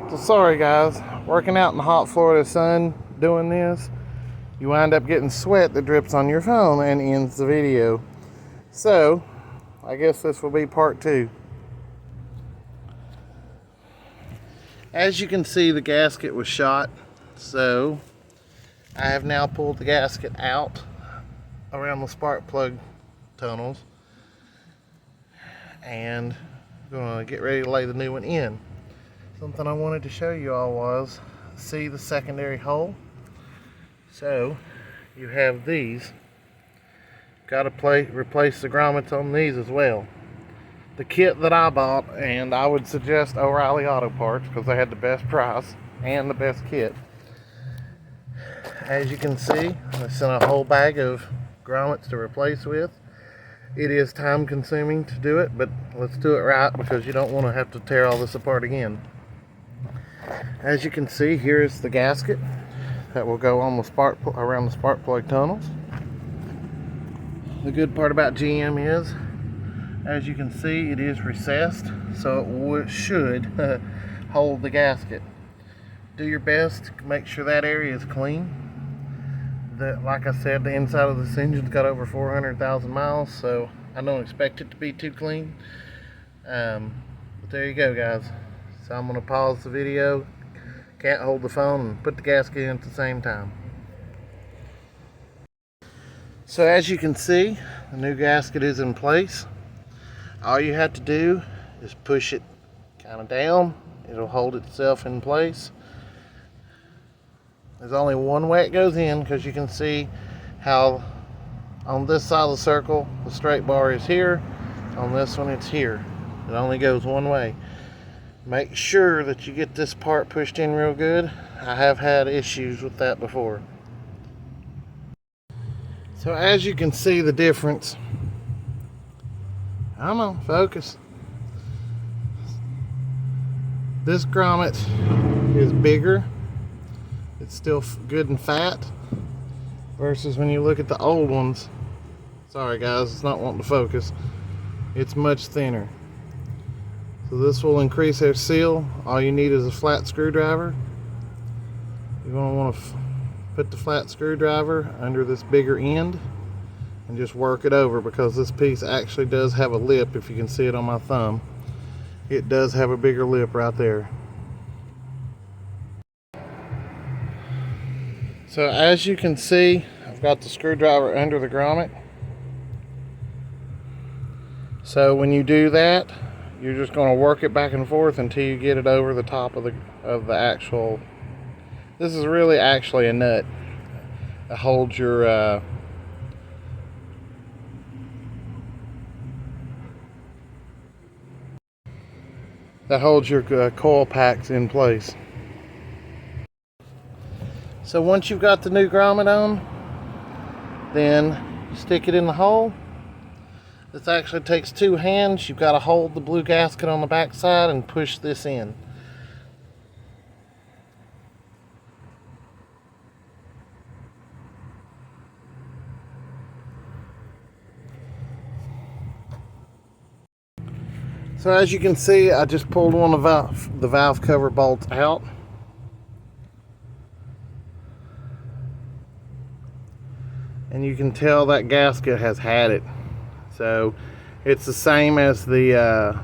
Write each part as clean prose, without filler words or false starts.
So sorry guys, working out in the hot Florida sun doing this, you wind up getting sweat that drips on your phone and ends the video. So I guess this will be part 2. As you can see, the gasket was shot, so I have now pulled the gasket out around the spark plug tunnels and I'm gonna get ready to lay the new one in. Something I wanted to show you all was, see the secondary hole? So you have these. Got to replace the grommets on these as well. The kit that I bought, and I would suggest O'Reilly Auto Parts because they had the best price and the best kit. As you can see, I sent a whole bag of grommets to replace with. It is time consuming to do it, but let's do it right because you don't want to have to tear all this apart again. As you can see, here is the gasket that will go on the around the spark plug tunnels. The good part about GM is, as you can see, it is recessed, so it should hold the gasket. Do your best to make sure that area is clean. Like I said, the inside of this engine's got over 400,000 miles, so I don't expect it to be too clean. But there you go, guys. So I'm going to pause the video, can't hold the phone, and put the gasket in at the same time. So as you can see, the new gasket is in place. All you have to do is push it kind of down. It'll hold itself in place. There's only one way it goes in because you can see how on this side of the circle the straight bar is here. On this one it's here. It only goes one way. Make sure that you get this part pushed in real good. I have had issues with that before. So as you can see the difference, come on, focus. This grommet is bigger. It's still good and fat versus when you look at the old ones. Sorry guys, it's not wanting to focus. It's much thinner. So this will increase their seal. All you need is a flat screwdriver. You're going to want to put the flat screwdriver under this bigger end and just work it over, because this piece actually does have a lip. If you can see it on my thumb, it does have a bigger lip right there. So as you can see, I've got the screwdriver under the grommet. So when you do that, you're just going to work it back and forth until you get it over the top of the actual. This is really actually a nut that holds your coil packs in place. So once you've got the new grommet on, then you stick it in the hole. This actually takes 2 hands. You've got to hold the blue gasket on the back side and push this in. So as you can see, I just pulled one of the valve cover bolts out. And you can tell that gasket has had it. So it's the same as the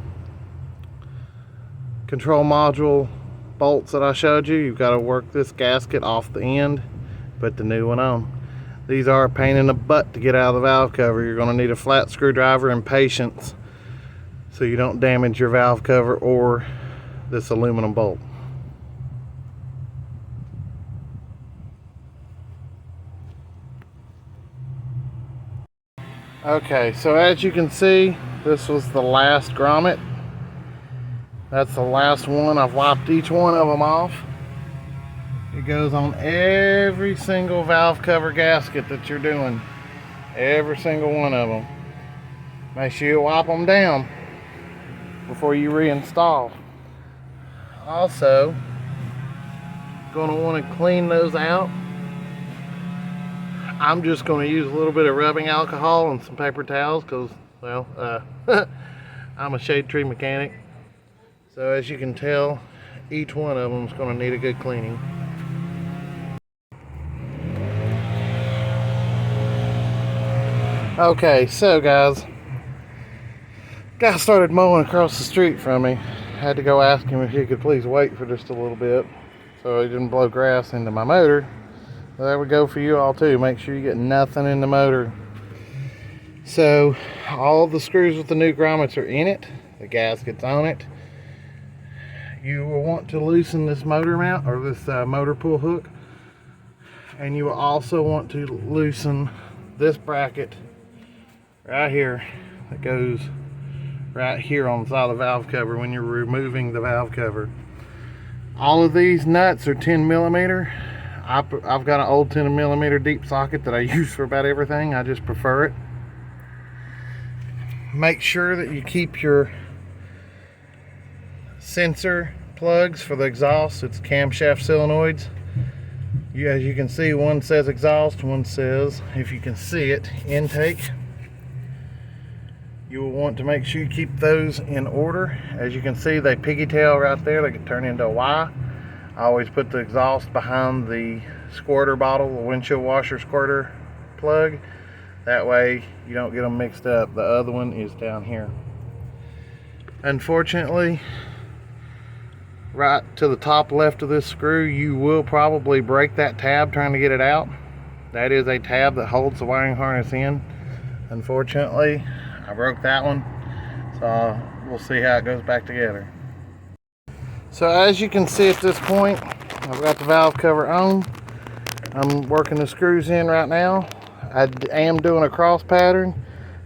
control module bolts that I showed you. You've got to work this gasket off the end, put the new one on. These are a pain in the butt to get out of the valve cover. You're going to need a flat screwdriver and patience so you don't damage your valve cover or this aluminum bolt. Okay, so as you can see, this was the last grommet. That's the last one. I've wiped each one of them off. It goes on every single valve cover gasket that you're doing. Every single one of them. Make sure you wipe them down before you reinstall. Also, going to want to clean those out. I'm just going to use a little bit of rubbing alcohol and some paper towels because, well, I'm a shade tree mechanic. So as you can tell, each one of them is going to need a good cleaning. Okay, so guys, guy started mowing across the street from me. Had to go ask him if he could please wait for just a little bit so he didn't blow grass into my motor. Well, there we go for you all too. Make sure you get nothing in the motor. So all the screws with the new grommets are in it. The gasket's on it. You will want to loosen this motor mount, or this motor pull hook, and you will also want to loosen this bracket right here that goes right here on the side of the valve cover when you're removing the valve cover. All of these nuts are 10 millimeter. I've got an old 10 millimeter deep socket that I use for about everything. I just prefer it. Make sure that you keep your sensor plugs for the exhaust. It's camshaft solenoids. As you can see, one says exhaust, one says, if you can see it, intake. You will want to make sure you keep those in order. As you can see, they pigtail right there. They can turn into a Y. I always put the exhaust behind the squirter bottle, the windshield washer squirter plug. That way you don't get them mixed up. The other one is down here. Unfortunately, right to the top left of this screw, you will probably break that tab trying to get it out. That is a tab that holds the wiring harness in. Unfortunately, I broke that one, so we'll see how it goes back together. So as you can see at this point, I've got the valve cover on. I'm working the screws in right now. I am doing a cross pattern,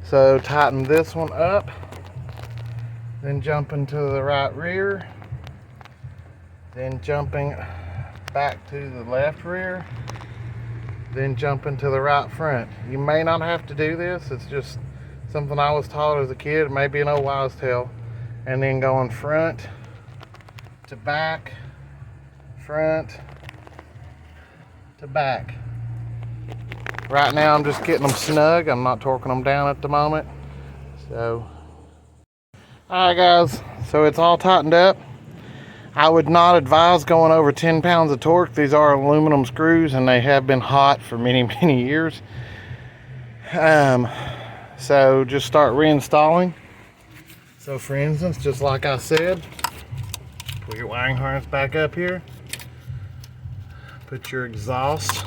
so tighten this one up, then jumping to the right rear, then jumping back to the left rear, then jumping to the right front. You may not have to do this. It's just something I was taught as a kid, maybe an old wives' tale. And then going front to back, front to back. Right now I'm just getting them snug. I'm not torquing them down at the moment. So, alright guys, so it's all tightened up. I would not advise going over 10 pounds of torque. These are aluminum screws and they have been hot for many years. So just start reinstalling. So for instance, just like I said, put your wiring harness back up here. Put your exhaust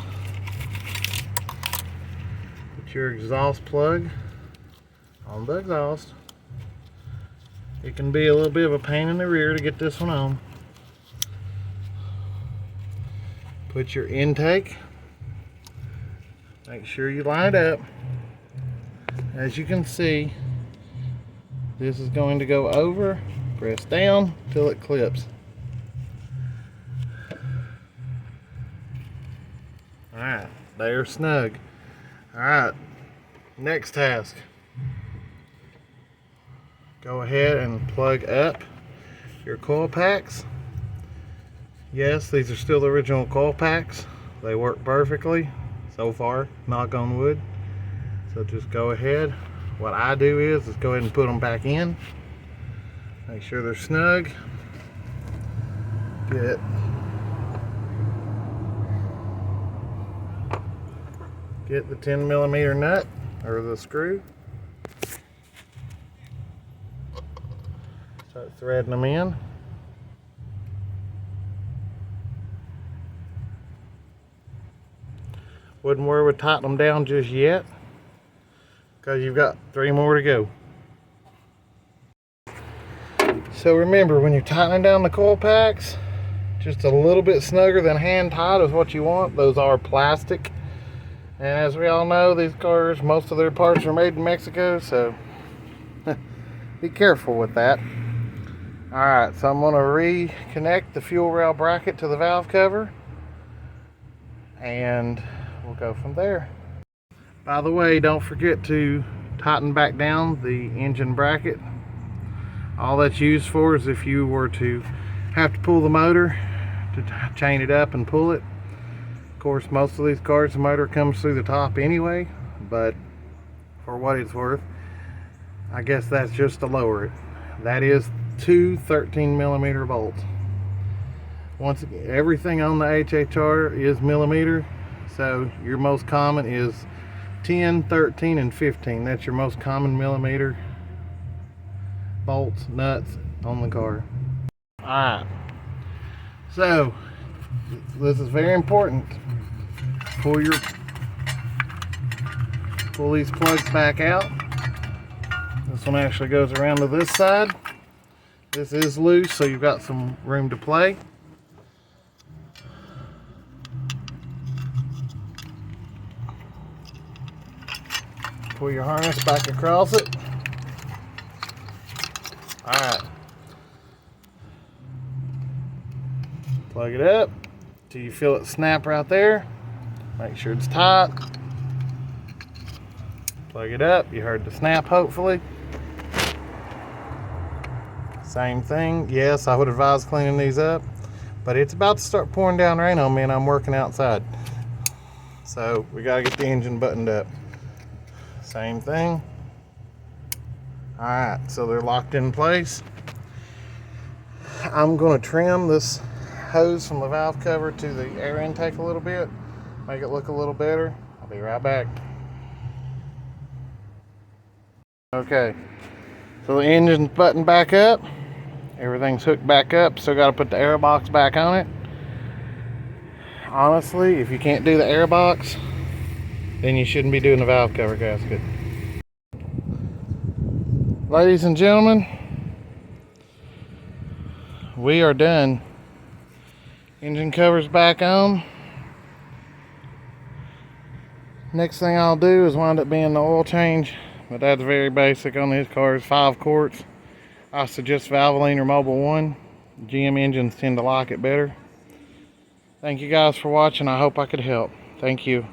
plug on the exhaust. It can be a little bit of a pain in the rear to get this one on. Put your intake. Make sure you line it up. As you can see, this is going to go over, press down till it clips. Alright, they're snug. Alright, next task. Go ahead and plug up your coil packs. Yes, these are still the original coil packs. They work perfectly so far, knock on wood. So just go ahead. What I do is go ahead and put them back in. Make sure they're snug. Get the 10 millimeter nut or the screw. Start threading them in. Wouldn't worry with tightening them down just yet, because you've got 3 more to go. So remember, when you're tightening down the coil packs, just a little bit snugger than hand tight is what you want. Those are plastic, and as we all know, these cars, most of their parts are made in Mexico, so be careful with that. Alright, so I'm going to reconnect the fuel rail bracket to the valve cover, and we'll go from there. By the way, don't forget to tighten back down the engine bracket. All that's used for is if you were to have to pull the motor to chain it up and pull it. Of course, most of these cars, the motor comes through the top anyway, but for what it's worth, I guess that's just to lower it. That is two 13 millimeter bolts. Once again, everything on the HHR is millimeter, so your most common is 10, 13, and 15. That's your most common millimeter bolts, nuts on the car. Alright, so this is very important. Pull these plugs back out. This one actually goes around to this side. This is loose, so you've got some room to play. Pull your harness back across it. Alright. Plug it up till you feel it snap right there. Make sure it's tight. Plug it up. You heard the snap, hopefully. Same thing. Yes, I would advise cleaning these up, but it's about to start pouring down rain on me and I'm working outside. So we gotta get the engine buttoned up. Same thing. Alright, so they're locked in place. I'm gonna trim this hose from the valve cover to the air intake a little bit, make it look a little better. I'll be right back. Okay, so the engine's buttoned back up. Everything's hooked back up. Still got to put the air box back on it. Honestly, if you can't do the air box, then you shouldn't be doing the valve cover gasket. Ladies and gentlemen, we are done. Engine cover's back on. Next thing I'll do is wind up being the oil change, but that's very basic on these cars. 5 quarts. I suggest Valvoline or Mobil 1. GM engines tend to like it better. Thank you guys for watching. I hope I could help. Thank you.